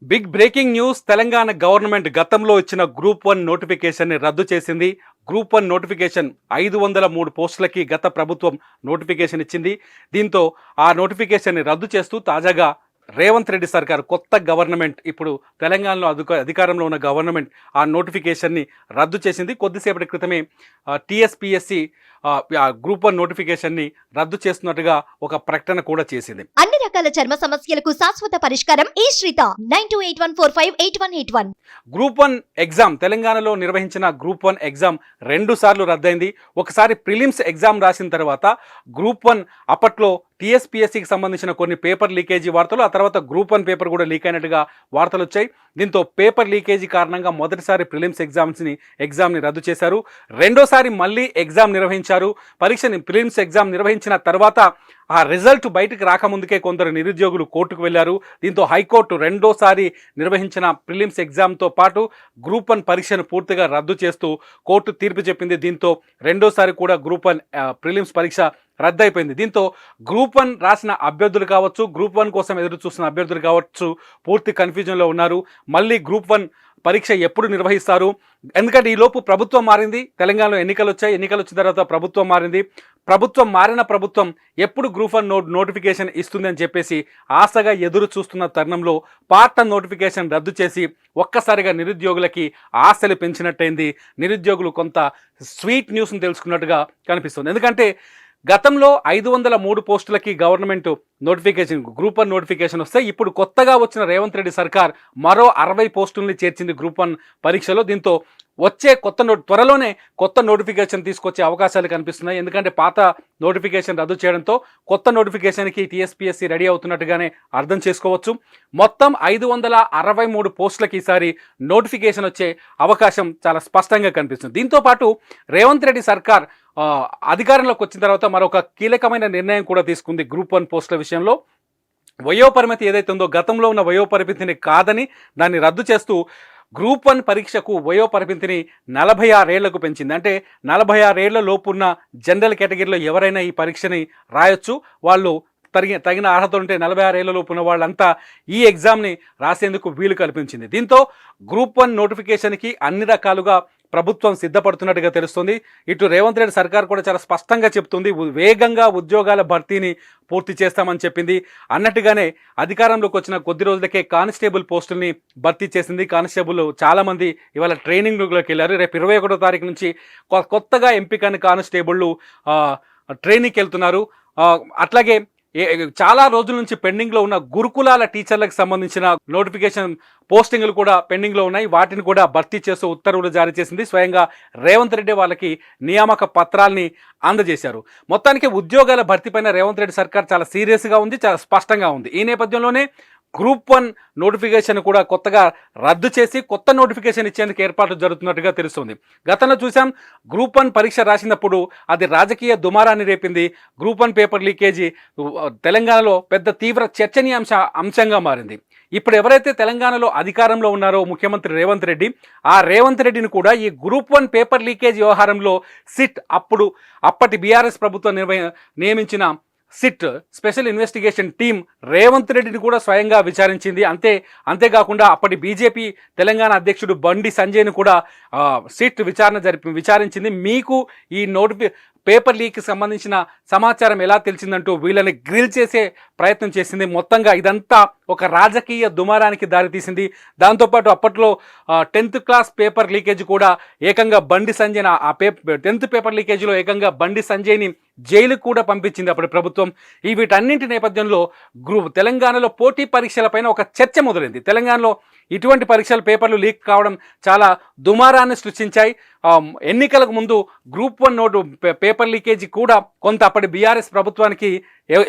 Big breaking news. Telangana government గతంలో ఇచ్చిన group 1 నోటిఫికేషన్ని రద్దు చేసింది. గ్రూప్ 1 నోటిఫికేషన్ 503 పోస్టులకి గత ప్రభుత్వం నోటిఫికేషన్ ఇచ్చింది. దీంతో ఆ నోటిఫికేషన్ని రద్దు చేస్తూ తాజాగా రేవంత్ రెడ్డి సర్కార్ కొత్త గవర్నమెంట్ ఇప్పుడు తెలంగాణలో అధికారంలో ఉన్న గవర్నమెంట్ ఆ నోటిఫికేషన్ని రద్దు చేసింది. కొద్దిసేపటి క్రితమే టీఎస్పీఎస్సీ గ్రూప్ 1 నోటిఫికేషన్ని రద్దు చేస్తున్నట్టుగా ఒక ప్రకటన కూడా చేసింది. అన్ని రకాల చర్మ సమస్యలకు శాశ్వత పరిష్కారం ఈ శ్రీత 9281458181. గ్రూప్ 1 ఎగ్జామ్ తెలంగాణలో నిర్వహించిన గ్రూప్ 1 ఎగ్జామ్ 2 సార్లు రద్దయింది. ఒకసారి ప్రిలిమ్స్ ఎగ్జామ్ రాసిన తర్వాత గ్రూప్ 1 అప్పట్లో టీఎస్పీఎస్సీకి సంబంధించిన కొన్ని పేపర్ లీకేజీ వార్తలు, ఆ తర్వాత గ్రూప్ 1 పేపర్ కూడా లీక్ అయినట్టుగా వార్తలు వచ్చాయి. దీంతో పేపర్ లీకేజీ కారణంగా మొదటిసారి ప్రిలిమ్స్ ఎగ్జామ్ని రద్దు చేశారు. రెండోసారి మళ్ళీ ఎగ్జామ్ నిర్వహించారు. ప్రిలిమ్స్ ఎగ్జామ్ నిర్వహించిన తర్వాత ఆ రిజల్ట్ బయటకు రాకముందుకే కొందరు నిరుద్యోగులు కోర్టుకు వెళ్లారు. దీంతో హైకోర్టు రెండోసారి నిర్వహించిన ప్రిలిమ్స్ ఎగ్జామ్తో పాటు గ్రూప్ 1 పరీక్షను పూర్తిగా రద్దు చేస్తూ కోర్టు తీర్పు చెప్పింది. దీంతో రెండోసారి కూడా గ్రూప్ 1 ప్రిలిమ్స్ పరీక్ష రద్దయిపోయింది. దీంతో గ్రూప్ 1 రాసిన అభ్యర్థులు కావచ్చు, గ్రూప్ 1 కోసం ఎదురు చూస్తున్న అభ్యర్థులు కావచ్చు, పూర్తి కన్ఫ్యూజన్లో ఉన్నారు. మళ్ళీ గ్రూప్ 1 పరీక్ష ఎప్పుడు నిర్వహిస్తారు? ఎందుకంటే ఈలోపు ప్రభుత్వం మారింది. తెలంగాణలో ఎన్నికలు వచ్చిన తర్వాత ప్రభుత్వం మారింది. మారిన ప్రభుత్వం ఎప్పుడు గ్రూప్ 1 నోటిఫికేషన్ ఇస్తుంది అని చెప్పేసి ఆశగా ఎదురు చూస్తున్న తరుణంలో పార్ట్ నోటిఫికేషన్ రద్దు చేసి ఒక్కసారిగా నిరుద్యోగులకి ఆశలు పెంచినట్టయింది. నిరుద్యోగులు కొంత స్వీట్ న్యూస్ని తెలుసుకున్నట్టుగా కనిపిస్తుంది. ఎందుకంటే గతంలో 503 పోస్టులకి గవర్నమెంట్ గ్రూప్ 1 నోటిఫికేషన్ వస్తే ఇప్పుడు కొత్తగా వచ్చిన రేవంత్ రెడ్డి సర్కార్ మరో 60 పోస్టుల్ని చేర్చింది గ్రూప్ 1 పరీక్షలో. దీంతో వచ్చే త్వరలోనే కొత్త నోటిఫికేషన్ తీసుకొచ్చే అవకాశాలు కనిపిస్తున్నాయి. ఎందుకంటే పాత నోటిఫికేషన్ రద్దు చేయడంతో కొత్త నోటిఫికేషన్కి టీఎస్పీఎస్సీ రెడీ అవుతున్నట్టుగానే అర్థం చేసుకోవచ్చు. మొత్తం 563 పోస్టులకి ఈసారి నోటిఫికేషన్ వచ్చే అవకాశం చాలా స్పష్టంగా కనిపిస్తుంది. దీంతో పాటు రేవంత్ రెడ్డి సర్కార్ అధికారంలోకి వచ్చిన తర్వాత మరొక కీలకమైన నిర్ణయం కూడా తీసుకుంది. గ్రూప్ 1 పోస్టుల విషయంలో వయోపరిమితి ఏదైతే ఉందో గతంలో ఉన్న వయోపరిమితిని కాదని దాన్ని రద్దు చేస్తూ గ్రూప్ 1 పరీక్షకు వయోపరిమితిని 46 ఏళ్లకు పెంచింది. అంటే 46 ఏళ్ల లోపున్న జనరల్ కేటగిరీలో ఎవరైనా ఈ పరీక్షని రాయొచ్చు. వాళ్ళు తగిన అర్హత ఉంటే 46 ఏళ్ల లోపు ఉన్న వాళ్ళంతా ఈ ఎగ్జామ్ని రాసేందుకు వీలు కల్పించింది. దీంతో గ్రూప్ 1 నోటిఫికేషన్కి అన్ని రకాలుగా ప్రభుత్వం సిద్ధపడుతున్నట్టుగా తెలుస్తుంది. ఇటు రేవంత్ రెడ్డి సర్కార్ కూడా చాలా స్పష్టంగా చెప్తుంది, వేగంగా ఉద్యోగాల భర్తీని పూర్తి చేస్తామని చెప్పింది. అన్నట్టుగానే అధికారంలోకి వచ్చిన కొద్ది రోజులకే కానిస్టేబుల్ పోస్టుల్ని భర్తీ చేసింది. కానిస్టేబుల్ చాలామంది ఇవాళ ట్రైనింగ్లోకి వెళ్ళారు. రేపు 21వ తారీఖు నుంచి కొత్తగా ఎంపికైన కానిస్టేబుళ్ళు ట్రైనింగ్కి వెళ్తున్నారు. అట్లాగే చాలా రోజుల నుంచి పెండింగ్లో ఉన్న గురుకులాల టీచర్లకు సంబంధించిన నోటిఫికేషన్ పోస్టింగ్లు కూడా పెండింగ్లో ఉన్నాయి. వాటిని కూడా భర్తీ చేస్తూ ఉత్తర్వులు జారీ చేసింది. స్వయంగా రేవంత్ రెడ్డి వాళ్ళకి నియామక పత్రాల్ని అందజేశారు. మొత్తానికి ఉద్యోగాల భర్తీపైన రేవంత్ రెడ్డి సర్కార్ చాలా సీరియస్గా ఉంది, చాలా స్పష్టంగా ఉంది. ఈ నేపథ్యంలోనే గ్రూప్ 1 నోటిఫికేషన్ కూడా కొత్తగా రద్దు చేసి కొత్త నోటిఫికేషన్ ఇచ్చేందుకు ఏర్పాట్లు జరుగుతున్నట్టుగా తెలుస్తుంది. గతంలో చూసాం, గ్రూప్ 1 పరీక్ష రాసినప్పుడు అది రాజకీయ దుమారాన్ని రేపింది. గ్రూప్ 1 పేపర్ లీకేజీ తెలంగాణలో పెద్ద తీవ్ర అంశంగా మారింది. ఇప్పుడు ఎవరైతే తెలంగాణలో అధికారంలో ఉన్నారో ముఖ్యమంత్రి రేవంత్ రెడ్డి, ఆ రేవంత్ రెడ్డిని కూడా ఈ గ్రూప్ 1 పేపర్ లీకేజ్ వ్యవహారంలో అప్పటి బీఆర్ఎస్ ప్రభుత్వం నియమించిన SIT special investigation team Revanth రెడ్డిని కూడా స్వయంగా విచారించింది. అంతేకాకుండా అప్పటి బీజేపీ తెలంగాణ అధ్యక్షుడు బండి సంజయ్ను కూడా సిట్ విచారించింది. మీకు ఈ పేపర్ లీక్కి సంబంధించిన సమాచారం ఎలా తెలిసిందంటూ వీళ్ళని గ్రిల్ చేసే ప్రయత్నం చేసింది. మొత్తంగా ఇదంతా ఒక రాజకీయ దుమారానికి దారితీసింది. దాంతోపాటు అప్పట్లో 10th క్లాస్ పేపర్ లీకేజ్ కూడా ఏకంగా బండి సంజయ్ 10th పేపర్ లీకేజీలో ఏకంగా బండి సంజయ్ని జైలుకు కూడా పంపించింది అప్పటి ప్రభుత్వం. వీటన్నింటి నేపథ్యంలో తెలంగాణలో పోటీ పరీక్షలపైన ఒక చర్చ మొదలైంది. తెలంగాణలో ఇటువంటి పేపర్లు లీక్ కావడం చాలా దుమారాన్ని సృష్టించాయి. ఎన్నికలకు ముందు గ్రూప్ 1 పేపర్ లీకేజీ కూడా కొంత అప్పటి బీఆర్ఎస్ ప్రభుత్వానికి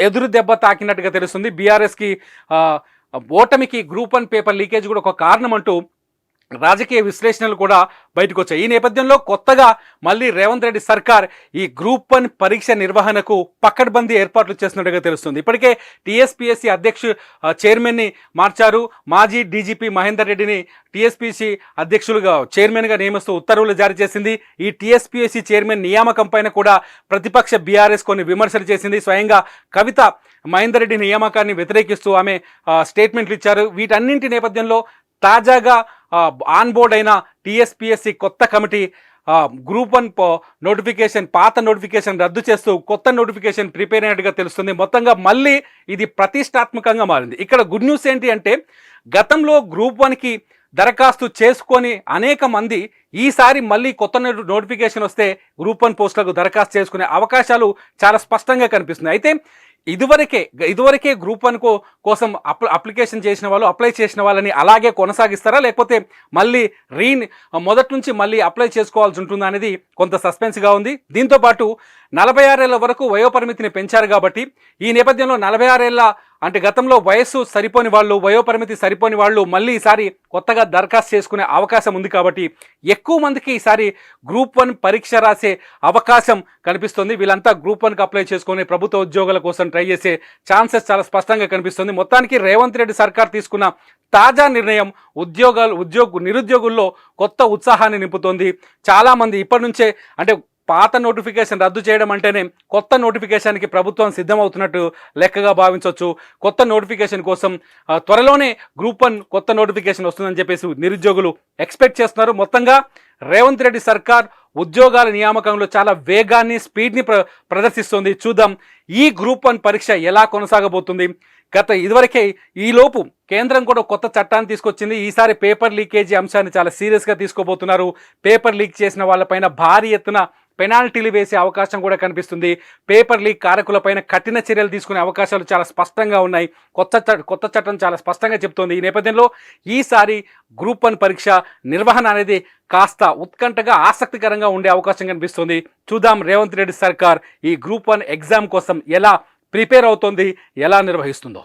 ఎదురు దెబ్బ తాకినట్టుగా తెలుస్తుంది. బీఆర్ఎస్కి ఓటమికి గ్రూప్ 1 పేపర్ లీకేజ్ కూడా ఒక కారణం అంటూ రాజకీయ విశ్లేషణలు కూడా బయటకు వచ్చాయి. ఈ నేపథ్యంలో కొత్తగా మళ్ళీ రేవంత్ రెడ్డి సర్కార్ ఈ గ్రూప్ 1 పరీక్ష నిర్వహణకు పకడ్బందీ ఏర్పాట్లు చేస్తున్నట్టుగా తెలుస్తుంది. ఇప్పటికే టీఎస్పీఎస్సీ చైర్మన్ని మార్చారు. మాజీ డీజీపీ మహేందర్ రెడ్డిని టీఎస్పీఎస్సీ అధ్యక్షులుగా చైర్మన్గా నియమిస్తూ ఉత్తర్వులు జారీ చేసింది. ఈ టీఎస్పీఎస్సీ చైర్మన్ నియామకం పైన కూడా ప్రతిపక్ష బీఆర్ఎస్ కొన్ని విమర్శలు చేసింది. స్వయంగా కవిత మహేందర్ రెడ్డి నియామకాన్ని వ్యతిరేకిస్తూ ఆమె స్టేట్మెంట్లు ఇచ్చారు. వీటన్నింటి నేపథ్యంలో తాజాగా ఆన్ బోర్డ్ అయిన టీఎస్పీఎస్సీ కొత్త కమిటీ గ్రూప్ 1 నోటిఫికేషన్, పాత నోటిఫికేషన్ రద్దు చేస్తూ కొత్త నోటిఫికేషన్ ప్రిపేర్ అయినట్టుగా తెలుస్తుంది. మొత్తంగా మళ్ళీ ఇది ప్రతిష్టాత్మకంగా మారింది. ఇక్కడ గుడ్ న్యూస్ ఏంటి అంటే, గతంలో గ్రూప్ 1కి దరఖాస్తు చేసుకొని అనేక మంది ఈసారి మళ్ళీ కొత్త నోటిఫికేషన్ వస్తే గ్రూప్ 1 పోస్టులకు దరఖాస్తు చేసుకునే అవకాశాలు చాలా స్పష్టంగా కనిపిస్తున్నాయి. అయితే ఇదివరకే గ్రూప్ 1 కోసం అప్లికేషన్ చేసిన వాళ్ళు, అప్లై చేసిన వాళ్ళని అలాగే కొనసాగిస్తారా, లేకపోతే మళ్ళీ మొదటి నుంచి మళ్ళీ అప్లై చేసుకోవాల్సి ఉంటుందా అనేది కొంత సస్పెన్స్గా ఉంది. దీంతోపాటు 46 ఏళ్ల వరకు వయోపరిమితిని పెంచారు కాబట్టి ఈ నేపథ్యంలో 46 ఏళ్ల అంటే గతంలో వయస్సు సరిపోని వాళ్ళు, వయోపరిమితి సరిపోని వాళ్ళు మళ్ళీ ఈసారి కొత్తగా దరఖాస్తు చేసుకునే అవకాశం ఉంది. కాబట్టి ఎక్కువ మందికి ఈసారి గ్రూప్ 1 పరీక్ష రాసే అవకాశం కనిపిస్తుంది. వీళ్ళంతా గ్రూప్ 1కి అప్లై చేసుకుని ప్రభుత్వ ఉద్యోగాల కోసం ట్రై చేసే ఛాన్సెస్ చాలా స్పష్టంగా కనిపిస్తుంది. మొత్తానికి రేవంత్ రెడ్డి సర్కార్ తీసుకున్న తాజా నిర్ణయం నిరుద్యోగుల్లో కొత్త ఉత్సాహాన్ని నింపుతోంది. చాలామంది ఇప్పటి నుంచే అంటే పాత నోటిఫికేషన్ రద్దు చేయడం అంటేనే కొత్త నోటిఫికేషన్కి ప్రభుత్వం సిద్ధమవుతున్నట్టు లెక్కగా భావించవచ్చు. కొత్త నోటిఫికేషన్ కోసం త్వరలోనే గ్రూప్ 1 కొత్త నోటిఫికేషన్ వస్తుందని చెప్పేసి నిరుద్యోగులు ఎక్స్పెక్ట్ చేస్తున్నారు. మొత్తంగా రేవంత్ రెడ్డి సర్కార్ ఉద్యోగాల నియామకంలో చాలా వేగాన్ని, స్పీడ్ని ప్రదర్శిస్తుంది. చూద్దాం ఈ గ్రూప్ 1 పరీక్ష ఎలా కొనసాగబోతుంది. ఇదివరకే ఈలోపు కేంద్రం కూడా కొత్త చట్టాన్ని తీసుకొచ్చింది. ఈసారి పేపర్ లీకేజీ అంశాన్ని చాలా సీరియస్గా తీసుకోబోతున్నారు. పేపర్ లీక్ చేసిన వాళ్ళపైన భారీ ఎత్తున పెనాల్టీలు వేసే అవకాశం కూడా కనిపిస్తుంది. పేపర్ లీక్ కారకులపైన కఠిన చర్యలు తీసుకునే అవకాశాలు చాలా స్పష్టంగా ఉన్నాయి. కొత్త చట్టం చాలా స్పష్టంగా చెప్తోంది. ఈ నేపథ్యంలో ఈసారి గ్రూప్ 1 పరీక్ష నిర్వహణ అనేది కాస్త ఉత్కంఠగా, ఆసక్తికరంగా ఉండే అవకాశం కనిపిస్తుంది. చూద్దాం రేవంత్ రెడ్డి సర్కార్ ఈ గ్రూప్ 1 ఎగ్జామ్ కోసం ఎలా ప్రిపేర్ అవుతోంది, ఎలా నిర్వహిస్తుందో.